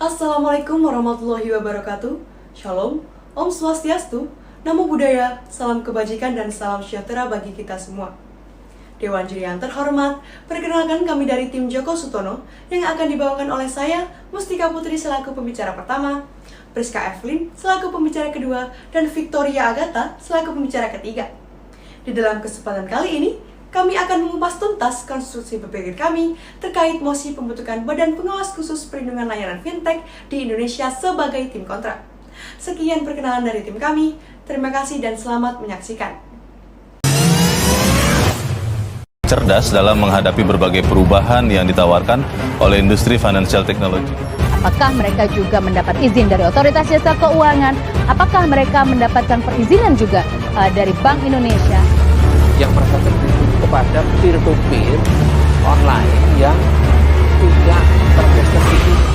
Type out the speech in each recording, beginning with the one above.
Assalamualaikum warahmatullahi wabarakatuh. Shalom, Om Swastiastu, Namo Buddhaya, salam kebajikan dan salam sejahtera bagi kita semua. Dewan juri yang terhormat, perkenalkan kami dari tim Joko Sutono yang akan dibawakan oleh saya, Mustika Putri selaku pembicara pertama, Priska Evelyn selaku pembicara kedua, dan Victoria Agatha selaku pembicara ketiga. Di dalam kesempatan kali ini, kami akan mengupas tuntas konstruksi berpikir kami terkait mosi pembentukan Badan Pengawas Khusus Perlindungan Layanan Fintech di Indonesia sebagai tim kontra. Sekian perkenalan dari tim kami, terima kasih dan selamat menyaksikan. Cerdas dalam menghadapi berbagai perubahan yang ditawarkan oleh industri financial technology. Apakah mereka juga mendapat izin dari Otoritas Jasa Keuangan? Apakah mereka mendapatkan perizinan juga dari Bank Indonesia? Yang merasa tertuju kepada peer-to-peer online yang tidak tersertifikasi.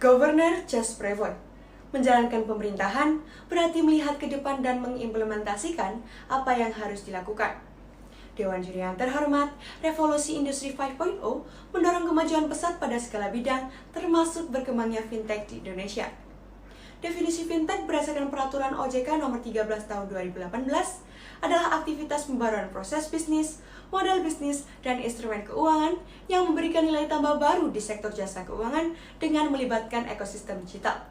Governor Just Prevost menjalankan pemerintahan berarti melihat ke depan dan mengimplementasikan apa yang harus dilakukan. Dewan juri yang terhormat, revolusi industri 5.0 mendorong kemajuan pesat pada segala bidang, termasuk berkembangnya fintech di Indonesia. Definisi fintech berdasarkan peraturan OJK nomor 13 tahun 2018 adalah aktivitas pembaruan proses bisnis, model bisnis, dan instrumen keuangan yang memberikan nilai tambah baru di sektor jasa keuangan dengan melibatkan ekosistem digital.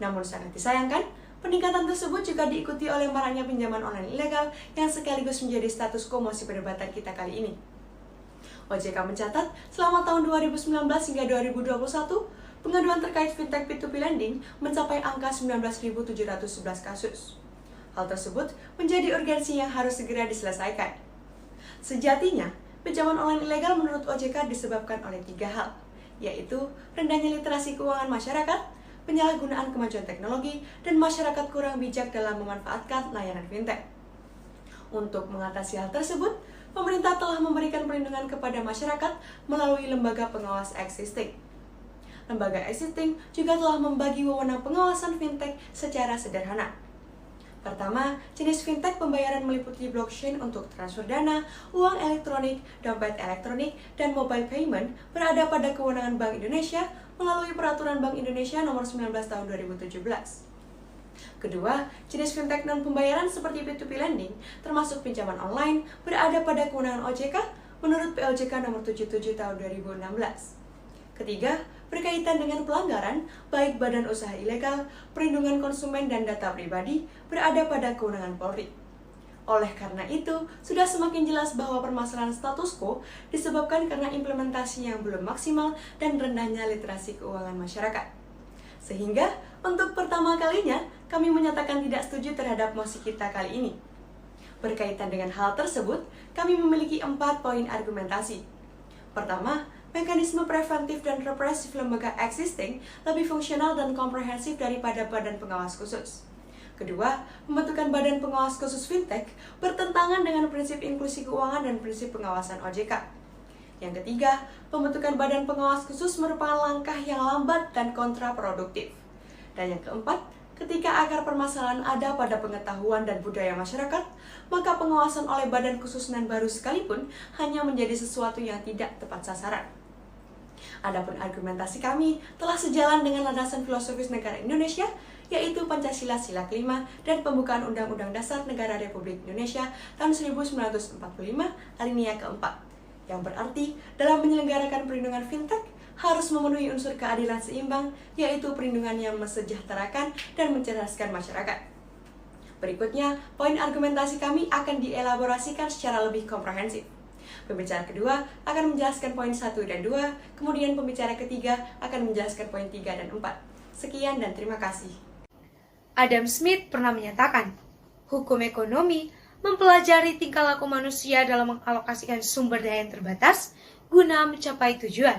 Namun sangat disayangkan, peningkatan tersebut juga diikuti oleh maraknya pinjaman online ilegal yang sekaligus menjadi status quo mosi perdebatan kita kali ini. OJK mencatat selama tahun 2019 hingga 2021, pengaduan terkait fintech P2P lending mencapai angka 19.711 kasus. Hal tersebut menjadi urgensi yang harus segera diselesaikan. Sejatinya, pinjaman online ilegal menurut OJK disebabkan oleh 3 hal, yaitu rendahnya literasi keuangan masyarakat, penyalahgunaan kemajuan teknologi, dan masyarakat kurang bijak dalam memanfaatkan layanan fintech. Untuk mengatasi hal tersebut, pemerintah telah memberikan perlindungan kepada masyarakat melalui lembaga pengawas existing. Lembaga existing juga telah membagi wewenang pengawasan fintech secara sederhana. Pertama, jenis fintech pembayaran meliputi blockchain untuk transfer dana, uang elektronik, dompet elektronik, dan mobile payment berada pada kewenangan Bank Indonesia melalui Peraturan Bank Indonesia Nomor 19 Tahun 2017. Kedua, jenis fintech non-pembayaran seperti P2P lending, termasuk pinjaman online, berada pada kewenangan OJK menurut POJK Nomor 77 Tahun 2016. Ketiga, berkaitan dengan pelanggaran, baik badan usaha ilegal, perlindungan konsumen, dan data pribadi, berada pada kewenangan Polri. Oleh karena itu, sudah semakin jelas bahwa permasalahan status quo disebabkan karena implementasi yang belum maksimal dan rendahnya literasi keuangan masyarakat. Sehingga, untuk pertama kalinya, kami menyatakan tidak setuju terhadap mosi kita kali ini. Berkaitan dengan hal tersebut, kami memiliki 4 poin argumentasi. Pertama, mekanisme preventif dan represif lembaga existing lebih fungsional dan komprehensif daripada badan pengawas khusus. Kedua, pembentukan Badan Pengawas Khusus Fintech bertentangan dengan prinsip inklusi keuangan dan prinsip pengawasan OJK. Yang ketiga, pembentukan Badan Pengawas Khusus merupakan langkah yang lambat dan kontraproduktif. Dan yang keempat, ketika akar permasalahan ada pada pengetahuan dan budaya masyarakat, maka pengawasan oleh badan khusus nan baru sekalipun hanya menjadi sesuatu yang tidak tepat sasaran. Adapun argumentasi kami telah sejalan dengan landasan filosofis negara Indonesia, yaitu Pancasila Sila kelima dan pembukaan Undang-Undang Dasar Negara Republik Indonesia tahun 1945 alinea keempat, yang berarti dalam menyelenggarakan perlindungan fintech harus memenuhi unsur keadilan seimbang, yaitu perlindungan yang mensejahterakan dan mencerdaskan masyarakat. Berikutnya, poin argumentasi kami akan dielaborasikan secara lebih komprehensif. Pembicara kedua akan menjelaskan poin 1 dan 2, kemudian pembicara ketiga akan menjelaskan poin 3 dan 4. Sekian dan terima kasih. Adam Smith pernah menyatakan, hukum ekonomi mempelajari tingkah laku manusia dalam mengalokasikan sumber daya yang terbatas guna mencapai tujuan.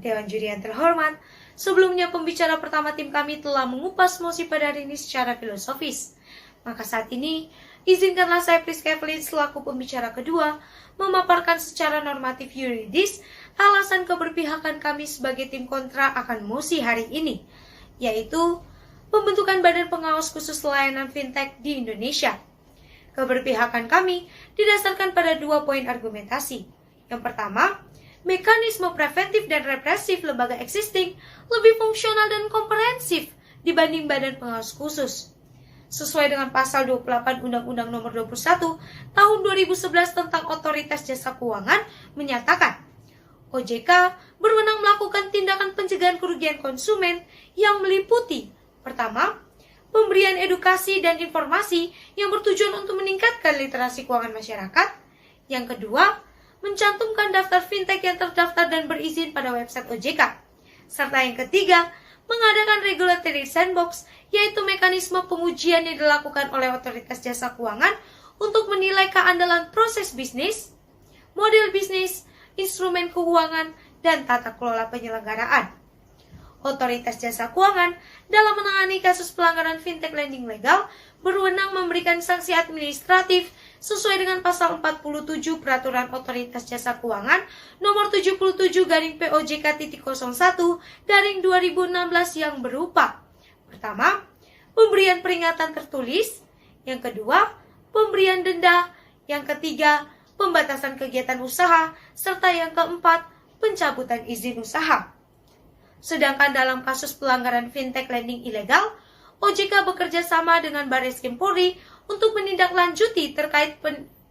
Dewan juri yang terhormat, sebelumnya pembicara pertama tim kami telah mengupas mosi pada hari ini secara filosofis. Maka saat ini, izinkanlah saya Priska Evelyn selaku pembicara kedua memaparkan secara normatif yuridis alasan keberpihakan kami sebagai tim kontra akan mosi hari ini, yaitu pembentukan Badan Pengawas Khusus Layanan Fintech di Indonesia. Keberpihakan kami didasarkan pada 2 poin argumentasi. Yang pertama, mekanisme preventif dan represif lembaga existing lebih fungsional dan komprehensif dibanding badan pengawas khusus. Sesuai dengan pasal 28 Undang-Undang Nomor 21 Tahun 2011 tentang Otoritas Jasa Keuangan menyatakan, OJK berwenang melakukan tindakan pencegahan kerugian konsumen yang meliputi: pertama, pemberian edukasi dan informasi yang bertujuan untuk meningkatkan literasi keuangan masyarakat. Yang kedua, mencantumkan daftar fintech yang terdaftar dan berizin pada website OJK. Serta yang ketiga, mengadakan regulatory sandbox, yaitu mekanisme pengujian yang dilakukan oleh Otoritas Jasa Keuangan untuk menilai keandalan proses bisnis, model bisnis, instrumen keuangan, dan tata kelola penyelenggaraan. Otoritas Jasa Keuangan dalam menangani kasus pelanggaran fintech lending legal berwenang memberikan sanksi administratif sesuai dengan pasal 47 Peraturan Otoritas Jasa Keuangan nomor 77-POJK.01/2016 yang berupa: pertama, pemberian peringatan tertulis; yang kedua, pemberian denda; yang ketiga, pembatasan kegiatan usaha; serta yang keempat, pencabutan izin usaha. Sedangkan dalam kasus pelanggaran fintech lending ilegal, OJK bekerja sama dengan Barreskrim Polri untuk menindaklanjuti terkait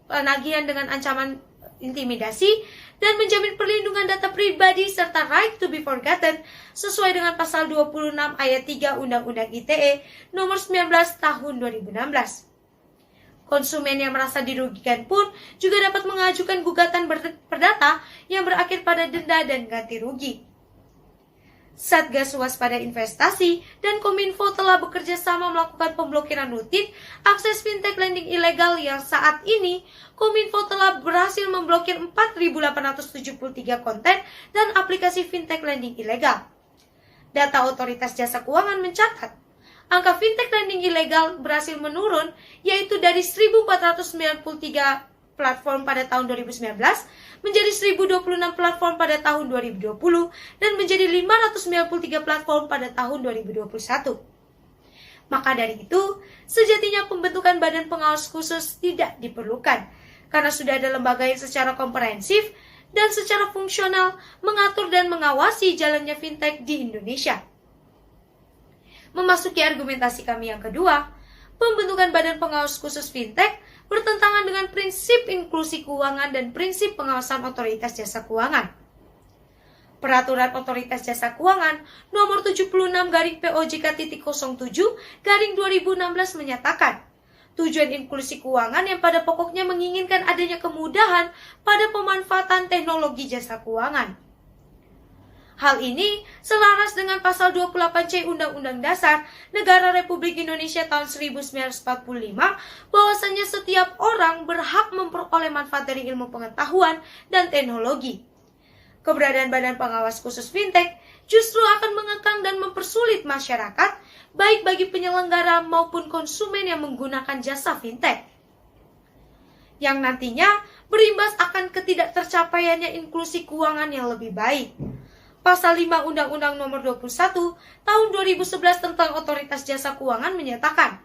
penagihan dengan ancaman intimidasi dan menjamin perlindungan data pribadi serta right to be forgotten sesuai dengan pasal 26 ayat 3 Undang-Undang ITE nomor 19 tahun 2016. Konsumen yang merasa dirugikan pun juga dapat mengajukan gugatan perdata yang berakhir pada denda dan ganti rugi. Satgas Waspada Investasi dan Kominfo telah bekerja sama melakukan pemblokiran rutin akses fintech lending ilegal yang saat ini Kominfo telah berhasil memblokir 4.873 konten dan aplikasi fintech lending ilegal. Data Otoritas Jasa Keuangan mencatat, angka fintech lending ilegal berhasil menurun, yaitu dari 1.493 platform pada tahun 2019 menjadi 1.026 platform pada tahun 2020 dan menjadi 593 platform pada tahun 2021. Maka dari itu, sejatinya pembentukan badan pengawas khusus tidak diperlukan karena sudah ada lembaga yang secara komprehensif dan secara fungsional mengatur dan mengawasi jalannya fintech di Indonesia. Memasuki argumentasi kami yang kedua, pembentukan badan pengawas khusus fintech bertentangan dengan prinsip inklusi keuangan dan prinsip pengawasan Otoritas Jasa Keuangan. Peraturan Otoritas Jasa Keuangan nomor 76-POJK.07/2016 menyatakan, tujuan inklusi keuangan yang pada pokoknya menginginkan adanya kemudahan pada pemanfaatan teknologi jasa keuangan. Hal ini selaras dengan pasal 28C Undang-Undang Dasar Negara Republik Indonesia tahun 1945 bahwasanya setiap orang berhak memperoleh manfaat dari ilmu pengetahuan dan teknologi. Keberadaan Badan Pengawas Khusus Fintech justru akan mengekang dan mempersulit masyarakat, baik bagi penyelenggara maupun konsumen yang menggunakan jasa fintech, yang nantinya berimbas akan ketidaktercapaiannya inklusi keuangan yang lebih baik. Pasal 5 Undang-Undang Nomor 21 Tahun 2011 tentang Otoritas Jasa Keuangan menyatakan,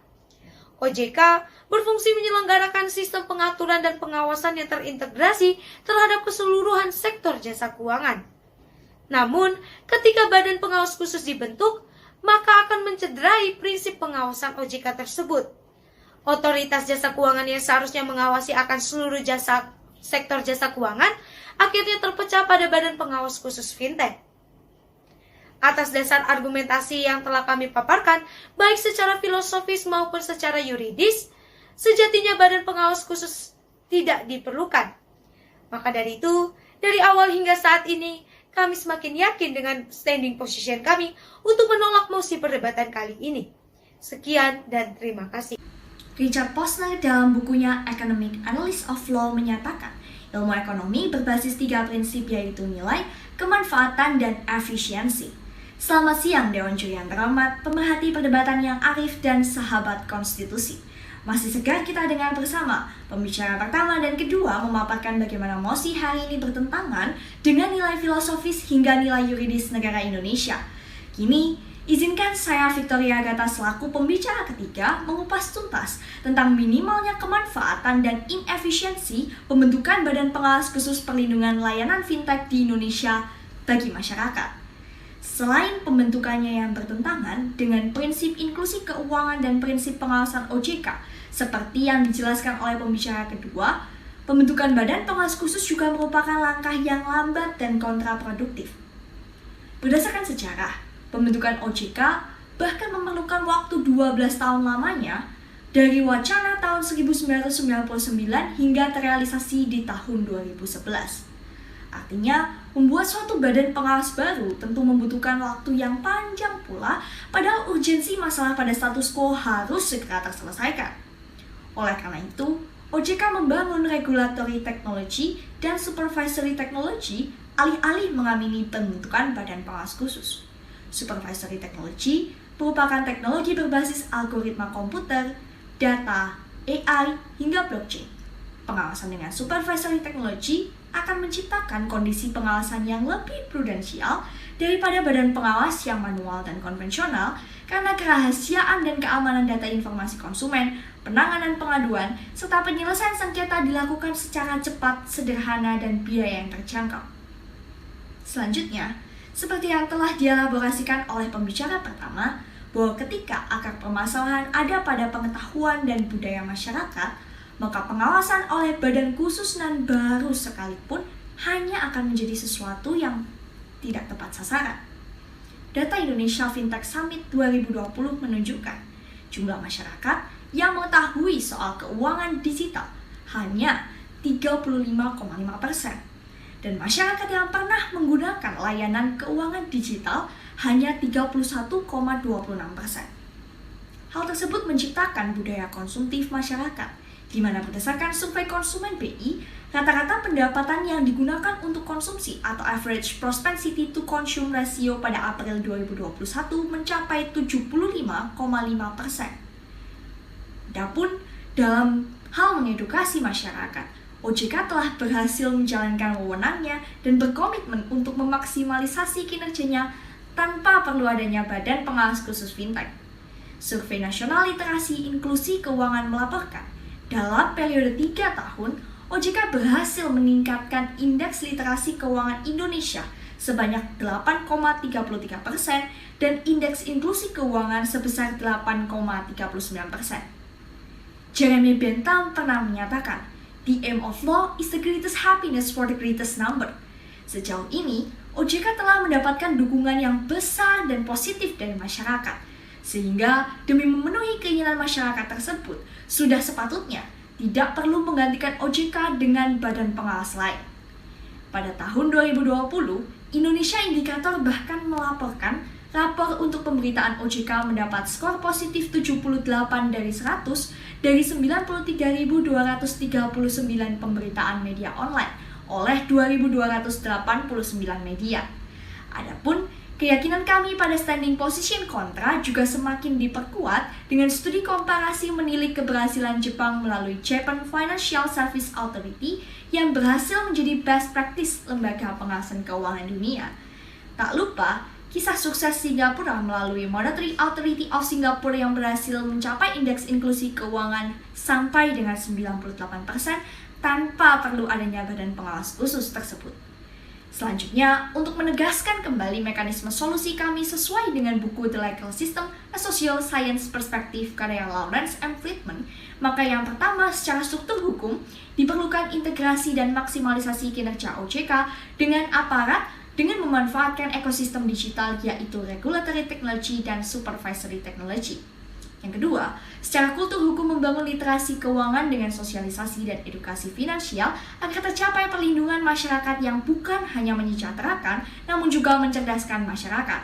OJK berfungsi menyelenggarakan sistem pengaturan dan pengawasan yang terintegrasi terhadap keseluruhan sektor jasa keuangan. Namun, ketika Badan Pengawas Khusus dibentuk, maka akan mencederai prinsip pengawasan OJK tersebut. Otoritas Jasa Keuangan yang seharusnya mengawasi akan seluruh sektor jasa keuangan akhirnya terpecah pada Badan Pengawas Khusus Fintech. Atas dasar argumentasi yang telah kami paparkan, baik secara filosofis maupun secara yuridis, sejatinya Badan Pengawas Khusus tidak diperlukan. Maka dari itu, dari awal hingga saat ini, kami semakin yakin dengan standing position kami untuk menolak mosi perdebatan kali ini. Sekian dan terima kasih. Richard Posner dalam bukunya Economic Analysis of Law menyatakan, ilmu ekonomi berbasis 3 prinsip yaitu nilai, kemanfaatan, dan efisiensi. Selamat siang Dewan Juri yang terhormat, pemerhati perdebatan yang arif dan sahabat konstitusi. Masih segar kita dengar bersama, pembicara pertama dan kedua memaparkan bagaimana mosi hari ini bertentangan dengan nilai filosofis hingga nilai yuridis negara Indonesia. Kini, Izinkan saya Victoria Agatha selaku pembicara ketiga mengupas tuntas tentang minimalnya kemanfaatan dan inefisiensi pembentukan Badan Pengawas Khusus Perlindungan Layanan Fintech di Indonesia bagi masyarakat. Selain pembentukannya yang bertentangan dengan prinsip inklusi keuangan dan prinsip pengawasan OJK, seperti yang dijelaskan oleh pembicara kedua, pembentukan Badan Pengawas Khusus juga merupakan langkah yang lambat dan kontraproduktif. Berdasarkan sejarah, pembentukan OJK bahkan memerlukan waktu 12 tahun lamanya dari wacana tahun 1999 hingga terrealisasi di tahun 2011. Artinya, membuat suatu badan pengawas baru tentu membutuhkan waktu yang panjang pula, padahal urgensi masalah pada status quo harus segera terselesaikan. Oleh karena itu, OJK membangun regulatory technology dan supervisory technology alih-alih mengamini pembentukan badan pengawas khusus. Supervisory technology merupakan teknologi berbasis algoritma komputer, data, AI, hingga blockchain. Pengawasan dengan supervisory technology akan menciptakan kondisi pengawasan yang lebih prudensial daripada badan pengawas yang manual dan konvensional karena kerahasiaan dan keamanan data informasi konsumen, penanganan pengaduan, serta penyelesaian sengketa dilakukan secara cepat, sederhana, dan biaya yang terjangkau. Selanjutnya, seperti yang telah dielaborasikan oleh pembicara pertama, bahwa ketika akar permasalahan ada pada pengetahuan dan budaya masyarakat, maka pengawasan oleh badan khusus nan baru sekalipun hanya akan menjadi sesuatu yang tidak tepat sasaran. Data Indonesia Fintech Summit 2020 menunjukkan jumlah masyarakat yang mengetahui soal keuangan digital hanya 35,5%. Dan masyarakat yang pernah menggunakan layanan keuangan digital hanya 31,26%. Hal tersebut menciptakan budaya konsumtif masyarakat, di mana berdasarkan survei konsumen BI, rata-rata pendapatan yang digunakan untuk konsumsi atau average propensity to consume ratio pada April 2021 mencapai 75,5%. Adapun dalam hal mengedukasi masyarakat, OJK telah berhasil menjalankan wewenangnya dan berkomitmen untuk memaksimalisasi kinerjanya tanpa perlu adanya Badan Pengawas Khusus Fintech. Survei Nasional Literasi Inklusi Keuangan melaporkan, dalam periode 3 tahun, OJK berhasil meningkatkan indeks literasi keuangan Indonesia sebanyak 8,33% dan indeks inklusi keuangan sebesar 8,39%. Jeremy Bentham pernah menyatakan, "The aim of law is the greatest happiness for the greatest number." Sejauh ini, OJK telah mendapatkan dukungan yang besar dan positif dari masyarakat, sehingga demi memenuhi keinginan masyarakat tersebut, sudah sepatutnya tidak perlu menggantikan OJK dengan badan pengawas lain. Pada tahun 2020, Indonesia Indikator bahkan melaporkan rapor untuk pemberitaan OJK mendapat skor positif 78 dari 100 dari 93.239 pemberitaan media online oleh 2.289 media. Adapun keyakinan kami pada standing position kontra juga semakin diperkuat dengan studi komparasi menilik keberhasilan Jepang melalui Japan Financial Service Authority yang berhasil menjadi best practice lembaga pengawasan keuangan dunia. Tak lupa, kisah sukses Singapura melalui Monetary Authority of Singapore yang berhasil mencapai indeks inklusi keuangan sampai dengan 98% tanpa perlu adanya badan pengawas khusus tersebut. Selanjutnya, untuk menegaskan kembali mekanisme solusi kami sesuai dengan buku The Legal System, A Social Science Perspective karya Lawrence M. Friedman, maka yang pertama, secara struktur hukum, diperlukan integrasi dan maksimalisasi kinerja OJK dengan aparat dengan memanfaatkan ekosistem digital yaitu regulatory technology dan supervisory technology. Yang kedua, secara kultur hukum membangun literasi keuangan dengan sosialisasi dan edukasi finansial agar tercapai perlindungan masyarakat yang bukan hanya menyejahterakan, namun juga mencerdaskan masyarakat.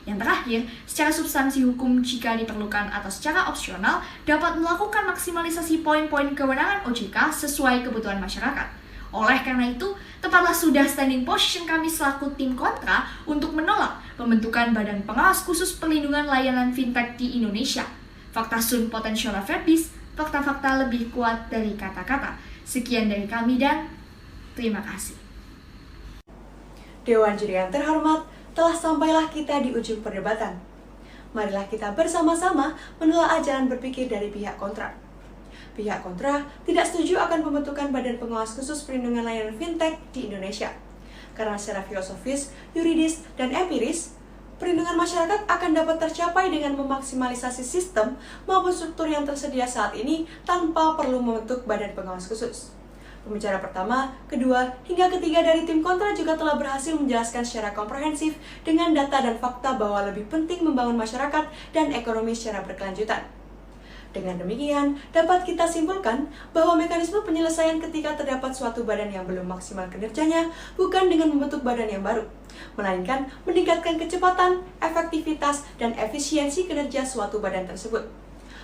Yang terakhir, secara substansi hukum jika diperlukan atau secara opsional dapat melakukan maksimalisasi poin-poin kewenangan OJK sesuai kebutuhan masyarakat. Oleh karena itu, tepatlah sudah standing position kami selaku tim kontra untuk menolak pembentukan Badan Pengawas Khusus Perlindungan Layanan Fintech di Indonesia. Fakta sunt potentialia verbis, fakta-fakta lebih kuat dari kata-kata. Sekian dari kami dan terima kasih. Dewan juri yang terhormat, telah sampailah kita di ujung perdebatan. marilah kita bersama-sama menolak ajaran berpikir dari pihak kontra. Pihak kontra tidak setuju akan pembentukan Badan Pengawas Khusus Perlindungan Layanan Fintech di Indonesia. Karena secara filosofis, yuridis, dan empiris, perlindungan masyarakat akan dapat tercapai dengan memaksimalisasi sistem maupun struktur yang tersedia saat ini tanpa perlu membentuk Badan Pengawas Khusus. Pembicara pertama, kedua, hingga ketiga dari tim kontra juga telah berhasil menjelaskan secara komprehensif dengan data dan fakta bahwa lebih penting membangun masyarakat dan ekonomi secara berkelanjutan. Dengan demikian, dapat kita simpulkan bahwa mekanisme penyelesaian ketika terdapat suatu badan yang belum maksimal kinerjanya bukan dengan membentuk badan yang baru, melainkan meningkatkan kecepatan, efektivitas, dan efisiensi kinerja suatu badan tersebut.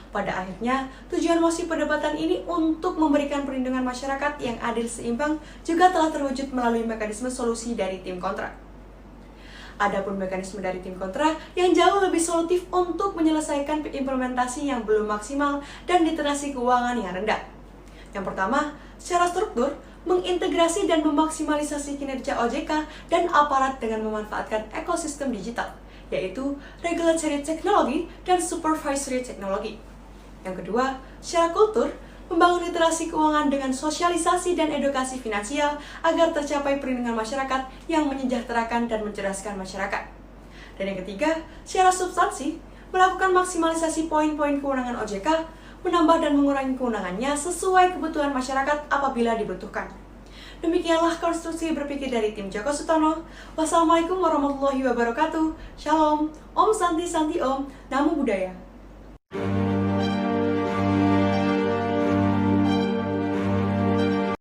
Pada akhirnya, tujuan mosi perdebatan ini untuk memberikan perlindungan masyarakat yang adil seimbang juga telah terwujud melalui mekanisme solusi dari tim kontra. Adapun mekanisme dari tim kontra yang jauh lebih solutif untuk menyelesaikan implementasi yang belum maksimal dan literasi keuangan yang rendah. Yang pertama, secara struktur, mengintegrasi dan memaksimalisasi kinerja OJK dan aparat dengan memanfaatkan ekosistem digital, yaitu regulatory technology dan supervisory technology. Yang kedua, secara kultur, membangun literasi keuangan dengan sosialisasi dan edukasi finansial agar tercapai perlindungan masyarakat yang menyejahterakan dan mencerdaskan masyarakat. Dan yang ketiga, secara substansi, melakukan maksimalisasi poin-poin kewenangan OJK, menambah dan mengurangi kewenangannya sesuai kebutuhan masyarakat apabila dibutuhkan. Demikianlah konstruksi berpikir dari tim Joko Sutono. Wassalamualaikum warahmatullahi wabarakatuh. Shalom, Om Santi Santi Om, Namo Buddhaya.